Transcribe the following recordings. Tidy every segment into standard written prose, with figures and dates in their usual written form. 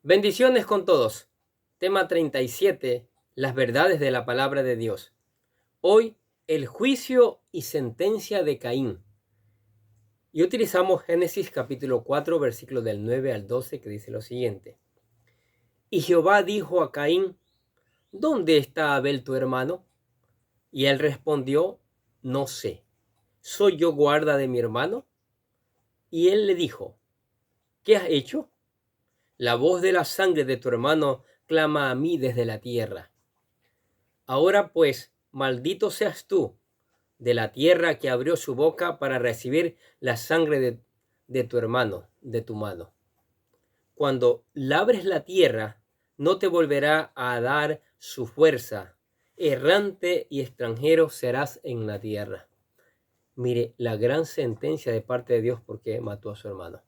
Bendiciones con todos. Tema 37. Las verdades de la palabra de Dios. Hoy, el juicio y sentencia de Caín. Y utilizamos Génesis capítulo 4, versículos del 9 al 12, que dice lo siguiente. Y Jehová dijo a Caín, ¿dónde está Abel tu hermano? Y él respondió, no sé. ¿Soy yo guarda de mi hermano? Y él le dijo, ¿qué has hecho? La voz de la sangre de tu hermano clama a mí desde la tierra. Ahora pues, maldito seas tú de la tierra que abrió su boca para recibir la sangre de tu hermano, de tu mano. Cuando labres la tierra, no te volverá a dar su fuerza. Errante y extranjero serás en la tierra. Mire, la gran sentencia de parte de Dios porque mató a su hermano.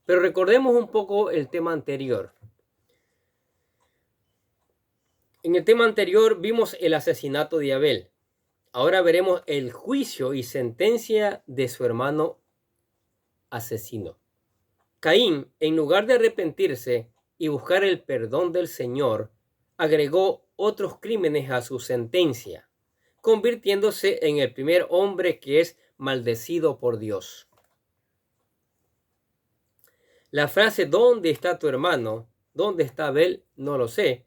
Pero recordemos un poco el tema anterior. En el tema anterior vimos el asesinato de Abel. Ahora veremos el juicio y sentencia de su hermano asesino. Caín, en lugar de arrepentirse y buscar el perdón del Señor, agregó otros crímenes a su sentencia, convirtiéndose en el primer hombre que es maldecido por Dios. La frase ¿dónde está tu hermano? ¿Dónde está Abel? No lo sé.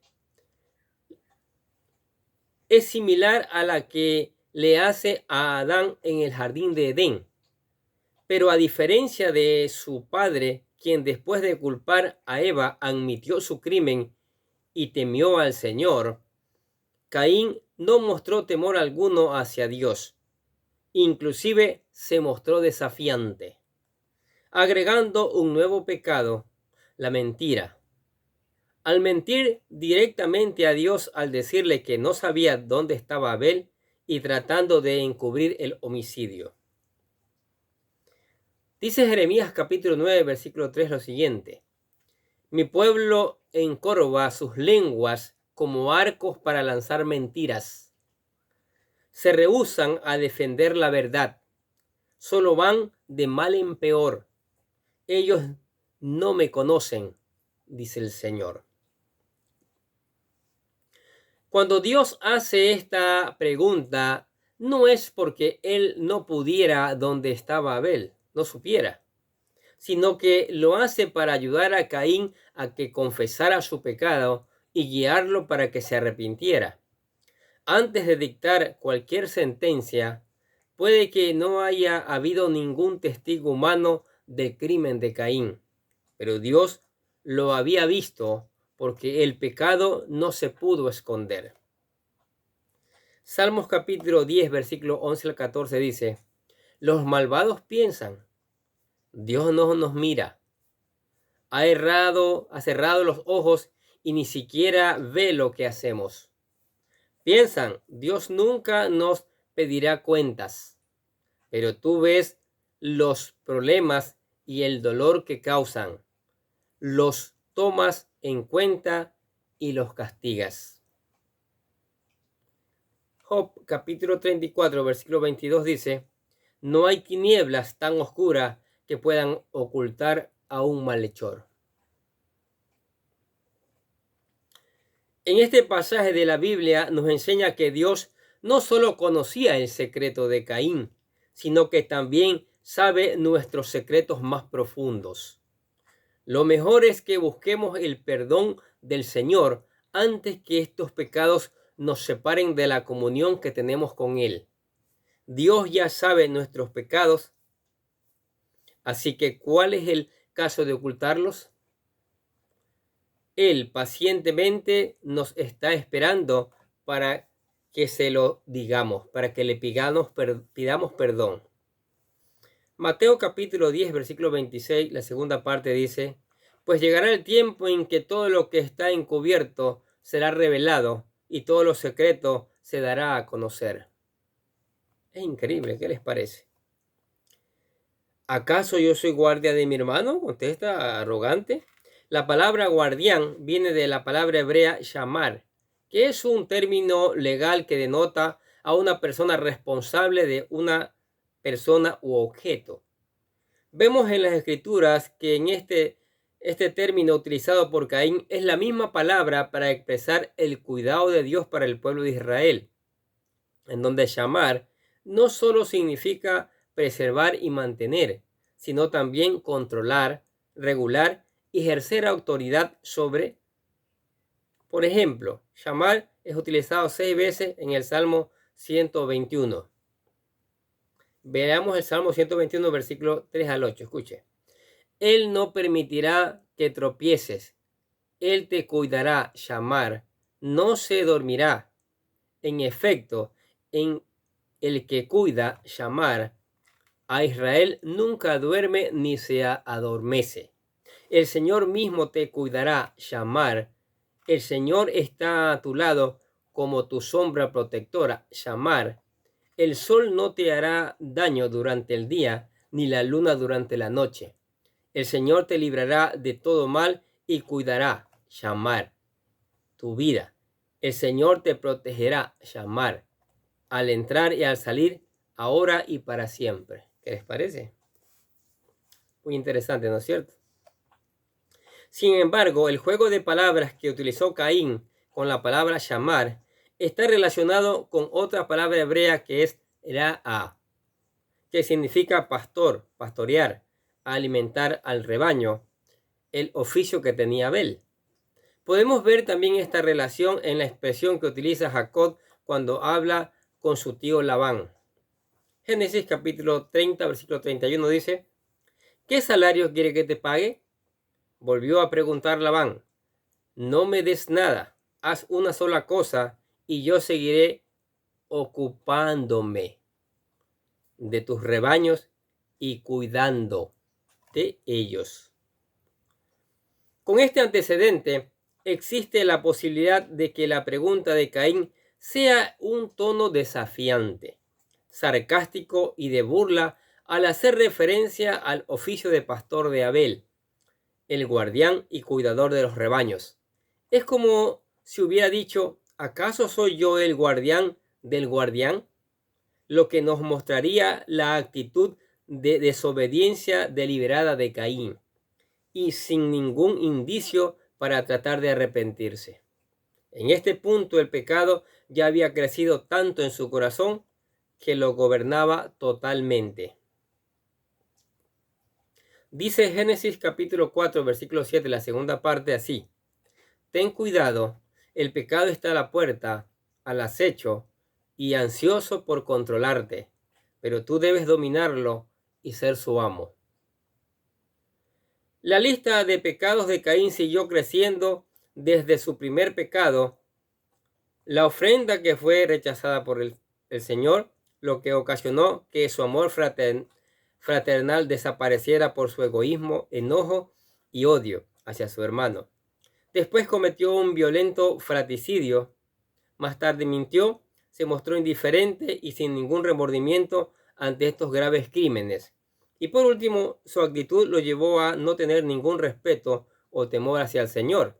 Es similar a la que le hace a Adán en el jardín de Edén. Pero a diferencia de su padre, quien después de culpar a Eva admitió su crimen y temió al Señor, Caín no mostró temor alguno hacia Dios. Inclusive se mostró desafiante, agregando un nuevo pecado, la mentira. Al mentir directamente a Dios al decirle que no sabía dónde estaba Abel y tratando de encubrir el homicidio. Dice Jeremías capítulo 9, versículo 3 lo siguiente. Mi pueblo encorva sus lenguas como arcos para lanzar mentiras. Se rehúsan a defender la verdad. Solo van de mal en peor. Ellos no me conocen, dice el Señor. Cuando Dios hace esta pregunta, no es porque Él no pudiera donde estaba Abel, no supiera, sino que lo hace para ayudar a Caín a que confesara su pecado y guiarlo para que se arrepintiera. Antes de dictar cualquier sentencia, puede que no haya habido ningún testigo humano del crimen de Caín, pero Dios lo había visto porque el pecado no se pudo esconder. Salmos capítulo 10, versículo 11 al 14 dice, los malvados piensan, Dios no nos mira. Ha cerrado los ojos y ni siquiera ve lo que hacemos. Piensan, Dios nunca nos pedirá cuentas, pero tú ves los problemas y el dolor que causan. Los tomas en cuenta y los castigas. Job capítulo 34, versículo 22 dice, no hay tinieblas tan oscuras que puedan ocultar a un malhechor. En este pasaje de la Biblia nos enseña que Dios no solo conocía el secreto de Caín, sino que también sabe nuestros secretos más profundos. Lo mejor es que busquemos el perdón del Señor antes que estos pecados nos separen de la comunión que tenemos con Él. Dios ya sabe nuestros pecados, así que ¿cuál es el caso de ocultarlos? Él pacientemente nos está esperando para que se lo digamos, para que le pidamos perdón. Mateo capítulo 10, versículo 26, la segunda parte dice, pues llegará el tiempo en que todo lo que está encubierto será revelado y todo lo secreto se dará a conocer. Es increíble, ¿qué les parece? ¿Acaso yo soy guardia de mi hermano? Contesta arrogante. La palabra guardián viene de la palabra hebrea shamar, que es un término legal que denota a una persona responsable de una persona u objeto. Vemos en las escrituras que en este Este término utilizado por Caín es la misma palabra para expresar el cuidado de Dios para el pueblo de Israel, en donde shamar no solo significa preservar y mantener, sino también controlar, regular y ejercer autoridad sobre. Por ejemplo, shamar es utilizado 6 veces en el Salmo 121. Veamos el Salmo 121, versículo 3 al 8. Escuche. Él no permitirá que tropieces. Él te cuidará, shamar. No se dormirá. En efecto, en el que cuida, shamar, a Israel nunca duerme ni se adormece. El Señor mismo te cuidará, shamar. El Señor está a tu lado como tu sombra protectora, shamar. El sol no te hará daño durante el día, ni la luna durante la noche. El Señor te librará de todo mal y cuidará, shamar, tu vida. El Señor te protegerá, shamar, al entrar y al salir, ahora y para siempre. ¿Qué les parece? Muy interesante, ¿no es cierto? Sin embargo, el juego de palabras que utilizó Caín con la palabra shamar está relacionado con otra palabra hebrea que es ra'a, que significa pastor, pastorear, alimentar al rebaño, el oficio que tenía Abel. Podemos ver también esta relación en la expresión que utiliza Jacob cuando habla con su tío Labán. Génesis capítulo 30, versículo 31 dice: ¿qué salario quiere que te pague? Volvió a preguntar Labán: no me des nada, haz una sola cosa y yo seguiré ocupándome de tus rebaños y cuidando de ellos. Con este antecedente, existe la posibilidad de que la pregunta de Caín sea un tono desafiante, sarcástico y de burla al hacer referencia al oficio de pastor de Abel, el guardián y cuidador de los rebaños. Es como si hubiera dicho: ¿acaso soy yo el guardián del guardián? Lo que nos mostraría la actitud de desobediencia deliberada de Caín, y sin ningún indicio para tratar de arrepentirse. En este punto el pecado ya había crecido tanto en su corazón que lo gobernaba totalmente. Dice Génesis capítulo 4, versículo 7, la segunda parte así: ten cuidado, el pecado está a la puerta, al acecho y ansioso por controlarte, pero tú debes dominarlo y ser su amo. La lista de pecados de Caín siguió creciendo desde su primer pecado, la ofrenda que fue rechazada por el Señor, lo que ocasionó que su amor fraternal desapareciera por su egoísmo, enojo y odio hacia su hermano. Después cometió un violento fratricidio. Más tarde mintió, se mostró indiferente y sin ningún remordimiento ante estos graves crímenes. Y por último, su actitud lo llevó a no tener ningún respeto o temor hacia el Señor.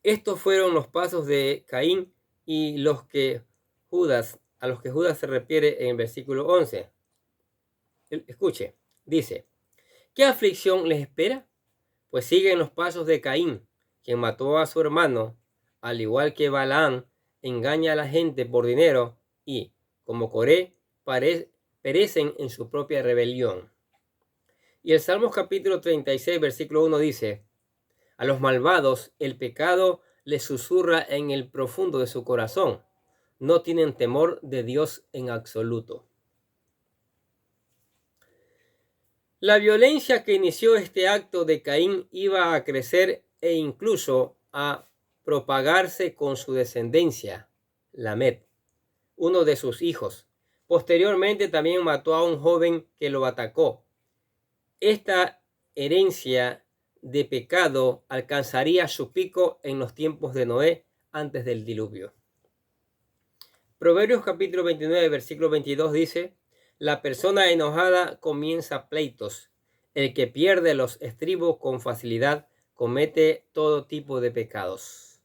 Estos fueron los pasos de Caín y a los que Judas se refiere en el versículo 11. Escuche, dice: ¿qué aflicción les espera? Pues siguen los pasos de Caín, quien mató a su hermano, al igual que Balaam engaña a la gente por dinero y, como Coré, perecen en su propia rebelión. Y el Salmos capítulo 36, versículo 1 dice: a los malvados el pecado les susurra en el profundo de su corazón. No tienen temor de Dios en absoluto. La violencia que inició este acto de Caín iba a crecer e incluso a propagarse con su descendencia, Lamed, uno de sus hijos. Posteriormente también mató a un joven que lo atacó. Esta herencia de pecado alcanzaría su pico en los tiempos de Noé antes del diluvio. Proverbios capítulo 29, versículo 22 dice: la persona enojada comienza pleitos. El que pierde los estribos con facilidad comete todo tipo de pecados.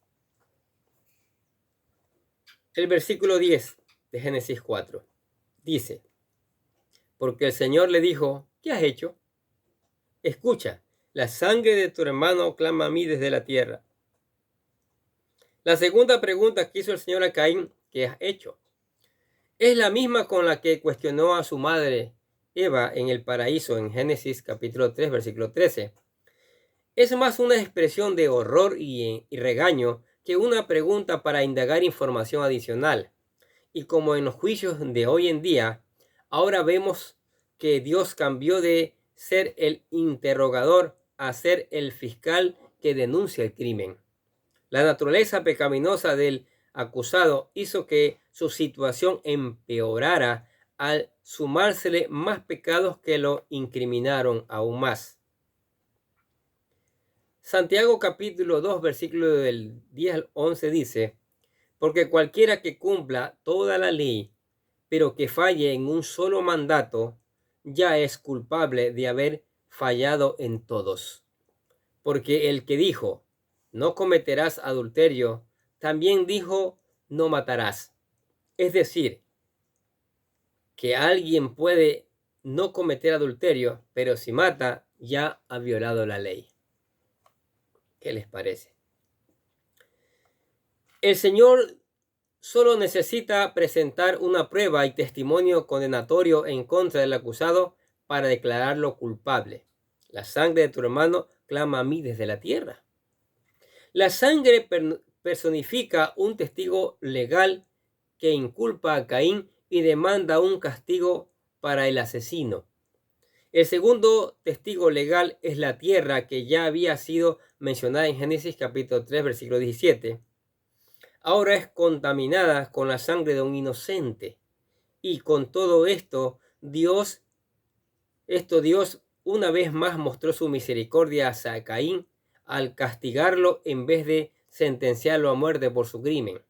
El versículo 10 de Génesis 4 dice: porque el Señor le dijo: ¿qué has hecho? Escucha, La sangre de tu hermano clama a mí desde la tierra. La segunda pregunta que hizo el Señor a Caín, ¿qué has hecho?, es la misma con la que cuestionó a su madre Eva en el paraíso en Génesis capítulo 3, versículo 13. Es más una expresión de horror y regaño que una pregunta para indagar información adicional. Y como en los juicios de hoy en día, ahora vemos que Dios cambió de ser el interrogador a ser el fiscal que denuncia el crimen. La naturaleza pecaminosa del acusado hizo que su situación empeorara al sumársele más pecados que lo incriminaron aún más. Santiago capítulo 2, versículo del 10 al 11 dice: porque cualquiera que cumpla toda la ley, pero que falle en un solo mandato, ya es culpable de haber fallado en todos. Porque el que dijo, no cometerás adulterio, también dijo, no matarás. Es decir, que alguien puede no cometer adulterio, pero si mata, ya ha violado la ley. ¿Qué les parece? El Señor solo necesita presentar una prueba y testimonio condenatorio en contra del acusado para declararlo culpable. La sangre de tu hermano clama a mí desde la tierra. La sangre personifica un testigo legal que inculpa a Caín y demanda un castigo para el asesino. El segundo testigo legal es la tierra, que ya había sido mencionada en Génesis capítulo 3, versículo 17. Ahora es contaminada con la sangre de un inocente. Y con todo esto, Dios una vez más mostró su misericordia hacia Caín al castigarlo en vez de sentenciarlo a muerte por su crimen.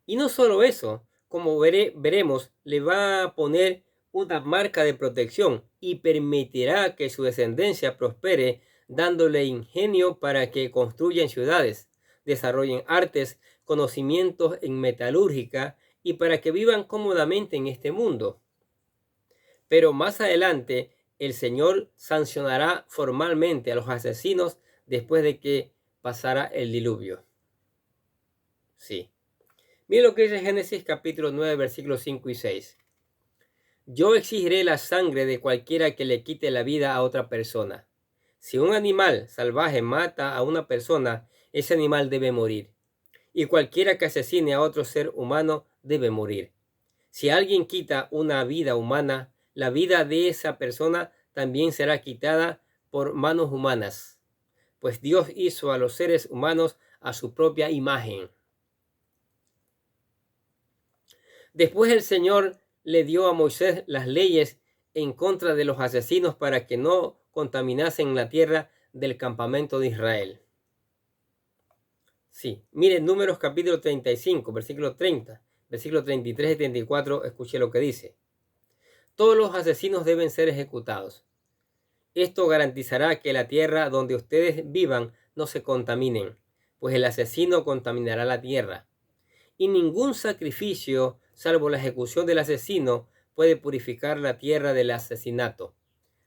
Y no solo eso, como veremos, le va a poner una marca de protección y permitirá que su descendencia prospere, dándole ingenio para que construyan ciudades, desarrollen artes, conocimientos en metalúrgica y para que vivan cómodamente en este mundo. Pero más adelante, el Señor sancionará formalmente a los asesinos después de que pasara el diluvio. Sí. Miren lo que dice Génesis capítulo 9, versículos 5 y 6. Yo exigiré la sangre de cualquiera que le quite la vida a otra persona. Si un animal salvaje mata a una persona, ese animal debe morir. Y cualquiera que asesine a otro ser humano debe morir. Si alguien quita una vida humana, la vida de esa persona también será quitada por manos humanas, pues Dios hizo a los seres humanos a su propia imagen. Después el Señor le dio a Moisés las leyes en contra de los asesinos para que no contaminasen la tierra del campamento de Israel. Sí, miren Números capítulo 35, versículo 30, versículo 33 y 34, escuche lo que dice. Todos los asesinos deben ser ejecutados. Esto garantizará que la tierra donde ustedes vivan no se contaminen, pues el asesino contaminará la tierra. Y ningún sacrificio, salvo la ejecución del asesino, puede purificar la tierra del asesinato.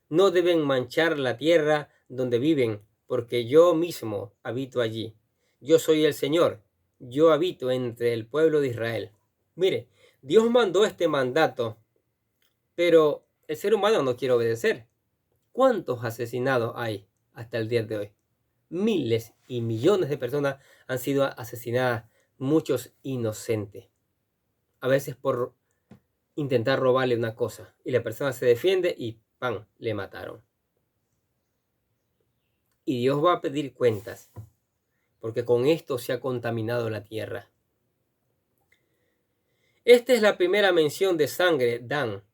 No deben manchar la tierra donde viven, porque yo mismo habito allí. Yo soy el Señor, yo habito entre el pueblo de Israel. Mire, Dios mandó este mandato, pero el ser humano no quiere obedecer. ¿Cuántos asesinados hay hasta el día de hoy? Miles y millones de personas han sido asesinadas, muchos inocentes. A veces por intentar robarle una cosa. Y la persona se defiende y ¡pam!, le mataron. Y Dios va a pedir cuentas, porque con esto se ha contaminado la tierra. Esta es la primera mención de sangre, Dan,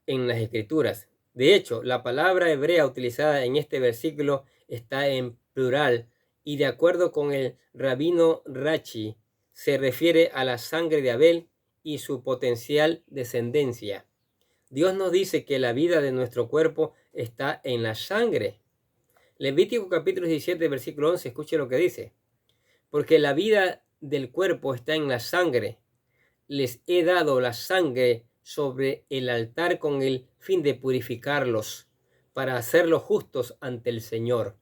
en las Escrituras. De hecho, la palabra hebrea utilizada en este versículo está en plural y, de acuerdo con el rabino Rashi, se refiere a la sangre de Abel y su potencial descendencia. Dios nos dice que la vida de nuestro cuerpo está en la sangre. Levítico capítulo 17, versículo 11, escuche lo que dice. Porque la vida del cuerpo está en la sangre. Les he dado la sangre sobre el altar con el fin de purificarlos. para hacerlos justos ante el Señor.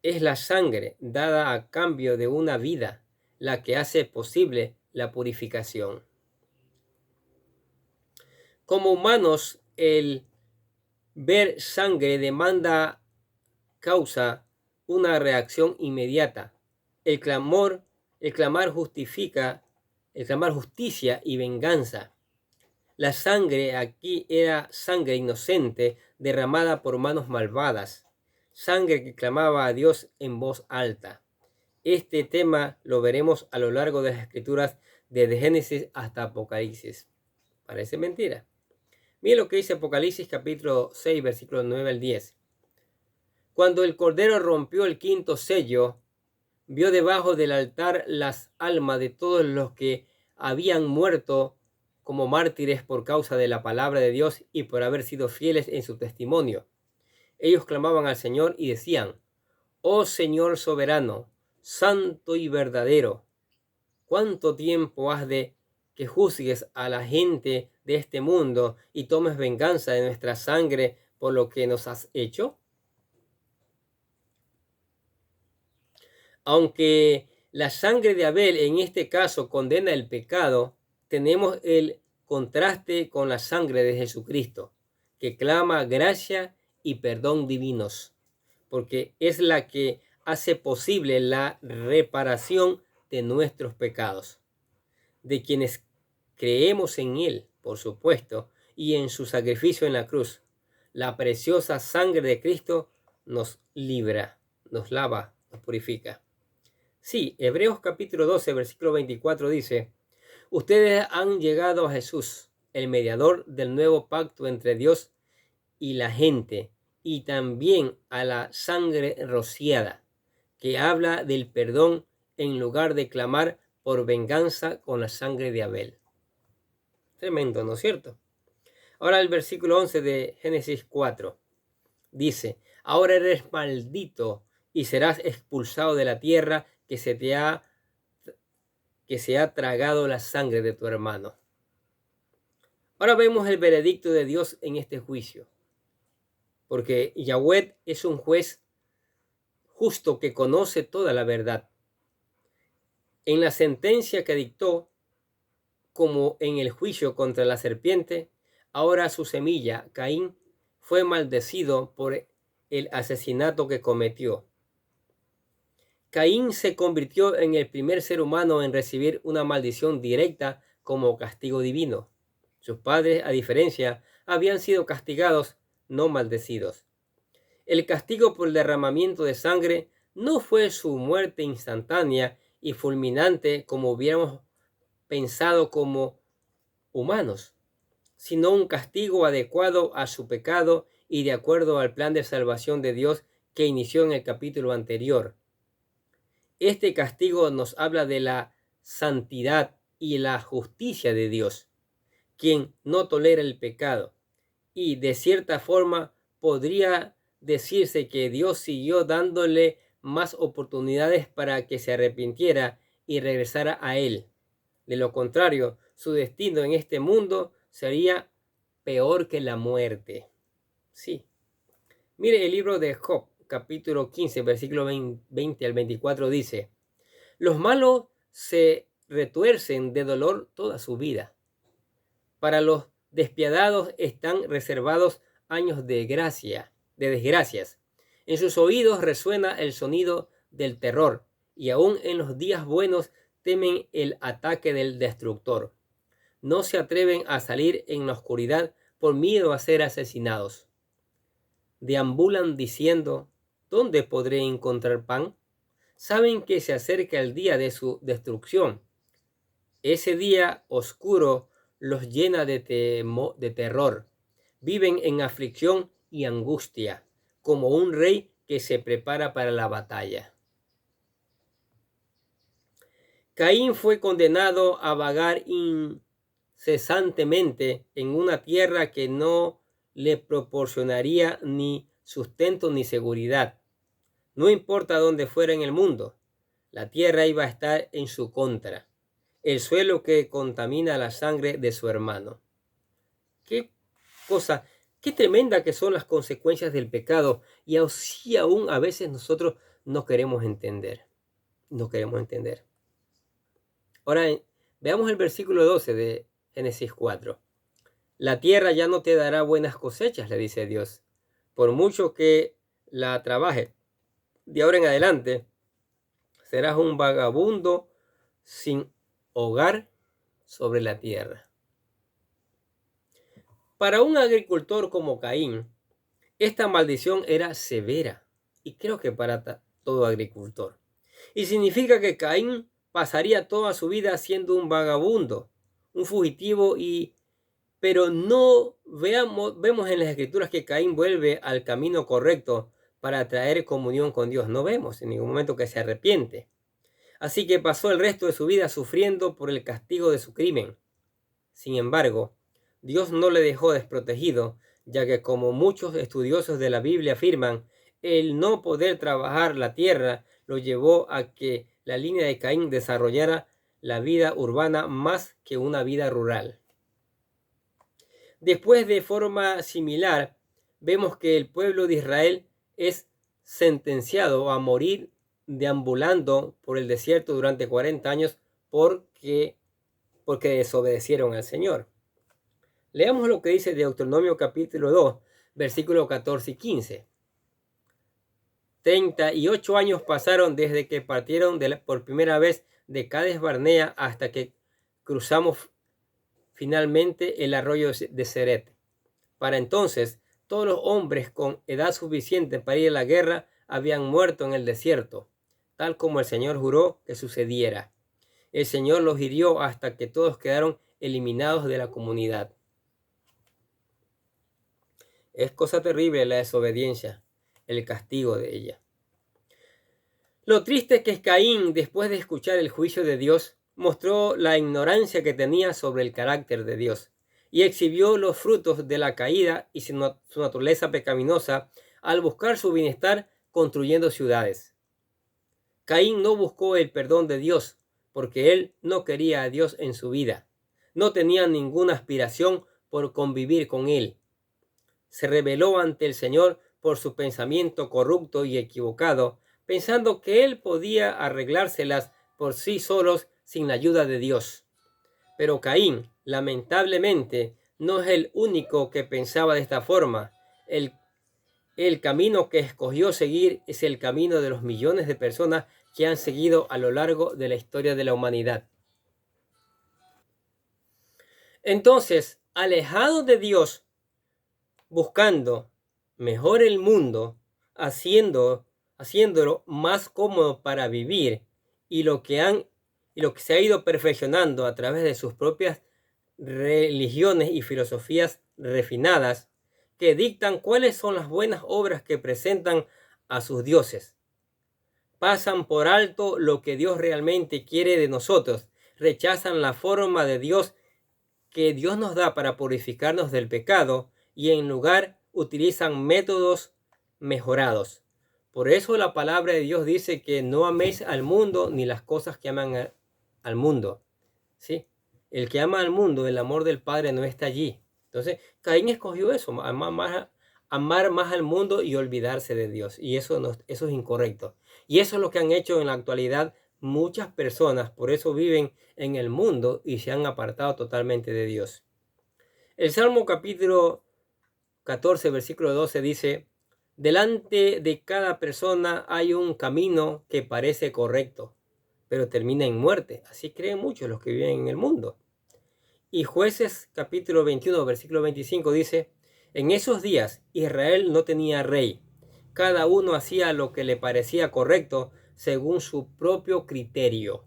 Es la sangre dada a cambio de una vida la que hace posible la purificación. Como humanos, el ver sangre causa una reacción inmediata. El clamar justicia y venganza. La sangre aquí era sangre inocente derramada por manos malvadas, sangre que clamaba a Dios en voz alta. Este tema lo veremos a lo largo de las escrituras desde Génesis hasta Apocalipsis. Parece mentira. Mira lo que dice Apocalipsis capítulo 6, versículos 9 al 10. Cuando el Cordero rompió el quinto sello, vio debajo del altar las almas de todos los que habían muerto como mártires por causa de la palabra de Dios y por haber sido fieles en su testimonio. Ellos clamaban al Señor y decían: «Oh Señor soberano, santo y verdadero, ¿cuánto tiempo has de que juzgues a la gente de este mundo y tomes venganza de nuestra sangre por lo que nos has hecho?» Aunque la sangre de Abel en este caso condena el pecado, tenemos el contraste con la sangre de Jesucristo, que clama gracia y perdón divinos, porque es la que hace posible la reparación de nuestros pecados, de quienes creemos en Él, por supuesto, y en su sacrificio en la cruz. La preciosa sangre de Cristo nos libra, nos lava, nos purifica. Sí, Hebreos capítulo 12, versículo 24 dice: «Ustedes han llegado a Jesús, el mediador del nuevo pacto entre Dios y la gente, y también a la sangre rociada, que habla del perdón en lugar de clamar por venganza con la sangre de Abel». Tremendo, ¿no es cierto? Ahora el versículo 11 de Génesis 4 dice: «Ahora eres maldito y serás expulsado de la tierra que se ha tragado la sangre de tu hermano». Ahora vemos el veredicto de Dios en este juicio, porque Yahweh es un juez justo que conoce toda la verdad. En la sentencia que dictó, como en el juicio contra la serpiente, ahora su semilla, Caín, fue maldecido por el asesinato que cometió. Caín se convirtió en el primer ser humano en recibir una maldición directa como castigo divino. Sus padres, a diferencia, habían sido castigados, no maldecidos. El castigo por el derramamiento de sangre no fue su muerte instantánea y fulminante como hubiéramos pensado como humanos, sino un castigo adecuado a su pecado y de acuerdo al plan de salvación de Dios que inició en el capítulo anterior. Este castigo nos habla de la santidad y la justicia de Dios, quien no tolera el pecado, y de cierta forma podría decirse que Dios siguió dándole más oportunidades para que se arrepintiera y regresara a Él. De lo contrario, su destino en este mundo sería peor que la muerte. Sí. Mire el libro de Job, capítulo 15, versículo 20 al 24 dice: «Los malos se retuercen de dolor toda su vida. Para los despiadados están reservados años de desgracias. En sus oídos resuena el sonido del terror, y aún en los días buenos temen el ataque del destructor. No se atreven a salir en la oscuridad por miedo a ser asesinados. Deambulan diciendo: ¿dónde podré encontrar pan? Saben que se acerca el día de su destrucción. Ese día oscuro los llena de terror. Viven en aflicción y angustia, como un rey que se prepara para la batalla». Caín fue condenado a vagar incesantemente en una tierra que no le proporcionaría ni sustento ni seguridad. No importa dónde fuera en el mundo, la tierra iba a estar en su contra, el suelo que contamina la sangre de su hermano. Qué Qué tremenda que son las consecuencias del pecado y así aún a veces nosotros no queremos entender. No queremos entender. Ahora veamos el versículo 12 de Génesis 4. La tierra ya no te dará buenas cosechas, le dice Dios, por mucho que la trabajes. De ahora en adelante serás un vagabundo sin hogar sobre la tierra. Para un agricultor como Caín, esta maldición era severa, y creo que para todo agricultor. Y significa que Caín pasaría toda su vida siendo un vagabundo, un fugitivo, pero no vemos en las escrituras que Caín vuelve al camino correcto para traer comunión con Dios. No vemos en ningún momento que se arrepiente. Así que pasó el resto de su vida sufriendo por el castigo de su crimen. Sin embargo, Dios no le dejó desprotegido, ya que como muchos estudiosos de la Biblia afirman, el no poder trabajar la tierra lo llevó a que la línea de Caín desarrollara la vida urbana más que una vida rural. Después, de forma similar, vemos que el pueblo de Israel es sentenciado a morir deambulando por el desierto durante 40 años porque desobedecieron al Señor. Leamos lo que dice Deuteronomio capítulo 2, versículos 14 y 15. 38 años pasaron desde que partieron por primera vez de Cades Barnea hasta que cruzamos finalmente el arroyo de Ceret. Para entonces, todos los hombres con edad suficiente para ir a la guerra habían muerto en el desierto, tal como el Señor juró que sucediera. El Señor los hirió hasta que todos quedaron eliminados de la comunidad. Es cosa terrible la desobediencia, el castigo de ella. Lo triste que es Caín, después de escuchar el juicio de Dios, mostró la ignorancia que tenía sobre el carácter de Dios y exhibió los frutos de la caída y su naturaleza pecaminosa al buscar su bienestar construyendo ciudades. Caín no buscó el perdón de Dios porque él no quería a Dios en su vida. No tenía ninguna aspiración por convivir con él. Se rebeló ante el Señor por su pensamiento corrupto y equivocado, pensando que él podía arreglárselas por sí solos sin la ayuda de Dios. Pero Caín, lamentablemente, no es el único que pensaba de esta forma. El camino que escogió seguir es el camino de los millones de personas que han seguido a lo largo de la historia de la humanidad. Entonces, alejado de Dios, buscando mejor el mundo, haciéndolo más cómodo para vivir, y lo que se ha ido perfeccionando a través de sus propias religiones y filosofías refinadas que dictan cuáles son las buenas obras que presentan a sus dioses. Pasan por alto lo que Dios realmente quiere de nosotros, rechazan la forma de Dios que Dios nos da para purificarnos del pecado y en lugar utilizan métodos mejorados. Por eso la palabra de Dios dice que no améis al mundo ni las cosas que aman al mundo. ¿Sí? El que ama al mundo, el amor del Padre no está allí. Entonces, Caín escogió eso, amar más al mundo y olvidarse de Dios. Y eso es incorrecto. Y eso es lo que han hecho en la actualidad muchas personas. Por eso viven en el mundo y se han apartado totalmente de Dios. El Salmo capítulo 14, versículo 12 dice: delante de cada persona hay un camino que parece correcto, pero termina en muerte. Así creen muchos los que viven en el mundo. Y Jueces capítulo 21, versículo 25 dice: en esos días Israel no tenía rey. Cada uno hacía lo que le parecía correcto según su propio criterio.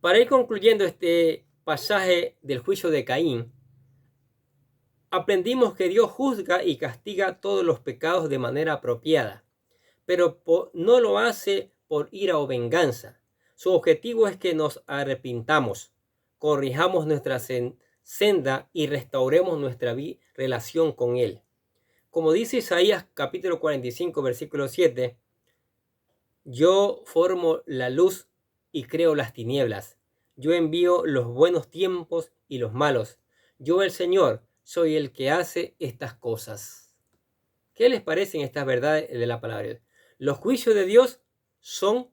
Para ir concluyendo este pasaje del juicio de Caín, aprendimos que Dios juzga y castiga todos los pecados de manera apropiada, pero no lo hace por ira o venganza. Su objetivo es que nos arrepintamos, corrijamos nuestra senda y restauremos nuestra relación con Él. Como dice Isaías capítulo 45, versículo 7, yo formo la luz y creo las tinieblas. Yo envío los buenos tiempos y los malos. Yo, el Señor, soy el que hace estas cosas. ¿Qué les parecen estas verdades de la palabra de Dios? Los juicios de Dios son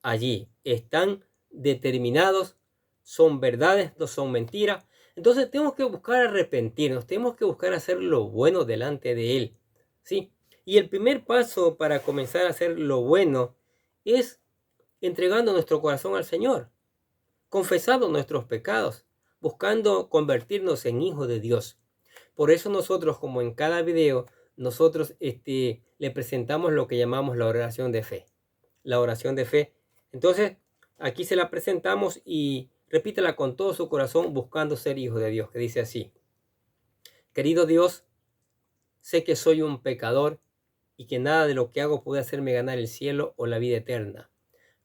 allí, están determinados, son verdades, no son mentiras. Entonces tenemos que buscar arrepentirnos, tenemos que buscar hacer lo bueno delante de Él, ¿sí? Y el primer paso para comenzar a hacer lo bueno es entregando nuestro corazón al Señor, confesando nuestros pecados, buscando convertirnos en hijos de Dios. Por eso nosotros, como en cada video, nosotros le presentamos lo que llamamos la oración de fe. La oración de fe. Entonces, aquí se la presentamos y repítela con todo su corazón buscando ser hijo de Dios, que dice así: querido Dios, sé que soy un pecador y que nada de lo que hago puede hacerme ganar el cielo o la vida eterna.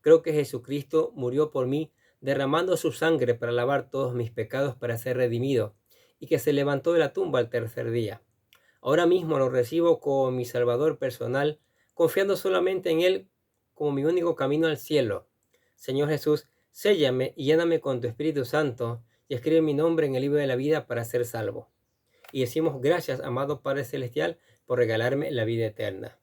Creo que Jesucristo murió por mí, derramando su sangre para lavar todos mis pecados para ser redimido, y que se levantó de la tumba al tercer día. Ahora mismo lo recibo como mi Salvador personal, confiando solamente en Él como mi único camino al cielo. Señor Jesús, séllame y lléname con tu Espíritu Santo y escribe mi nombre en el libro de la vida para ser salvo. Y decimos gracias, amado Padre Celestial, por regalarme la vida eterna.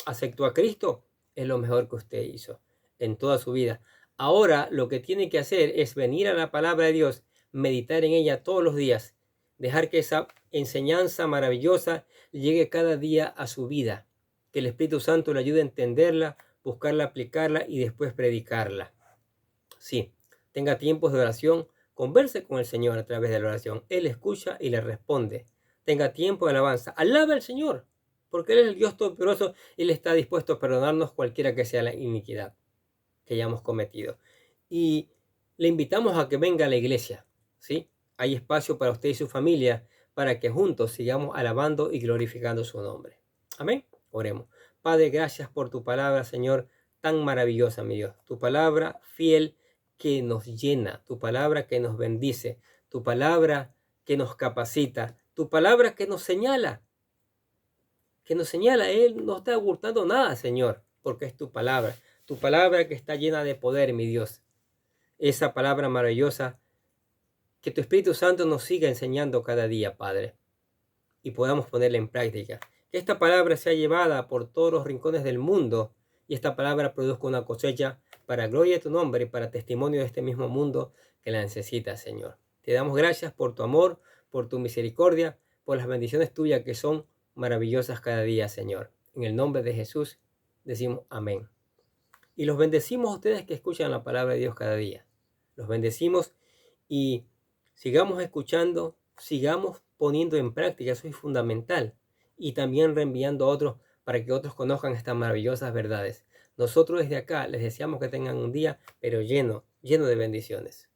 Aceptó a Cristo, es lo mejor que usted hizo en toda su vida. Ahora lo que tiene que hacer es venir a la palabra de Dios, meditar en ella todos los días, dejar que esa enseñanza maravillosa llegue cada día a su vida, que el Espíritu Santo le ayude a entenderla, buscarla, aplicarla y después predicarla. Sí, tenga tiempos de oración, converse con el Señor a través de la oración. Él escucha y le responde. Tenga tiempo de alabanza. Alaba al Señor, porque Él es el Dios Todopoderoso y Él está dispuesto a perdonarnos cualquiera que sea la iniquidad que hayamos cometido. Y le invitamos a que venga a la iglesia, ¿sí? Hay espacio para usted y su familia para que juntos sigamos alabando y glorificando su nombre. Amén. Oremos. Padre, gracias por tu palabra, Señor, tan maravillosa, mi Dios. Tu palabra fiel que nos llena, tu palabra que nos bendice, tu palabra que nos capacita, tu palabra que nos señala. Él no está ocultando nada, Señor, porque es tu palabra que está llena de poder, mi Dios. Esa palabra maravillosa, que tu Espíritu Santo nos siga enseñando cada día, Padre, y podamos ponerla en práctica. Que esta palabra sea llevada por todos los rincones del mundo y esta palabra produzca una cosecha para gloria de tu nombre y para testimonio de este mismo mundo que la necesita, Señor. Te damos gracias por tu amor, por tu misericordia, por las bendiciones tuyas que son maravillosas cada día, Señor. En el nombre de Jesús decimos amén. Y los bendecimos a ustedes que escuchan la palabra de Dios cada día. Los bendecimos y sigamos escuchando, sigamos poniendo en práctica, eso es fundamental. Y también reenviando a otros para que otros conozcan estas maravillosas verdades. Nosotros desde acá les deseamos que tengan un día, pero lleno de bendiciones.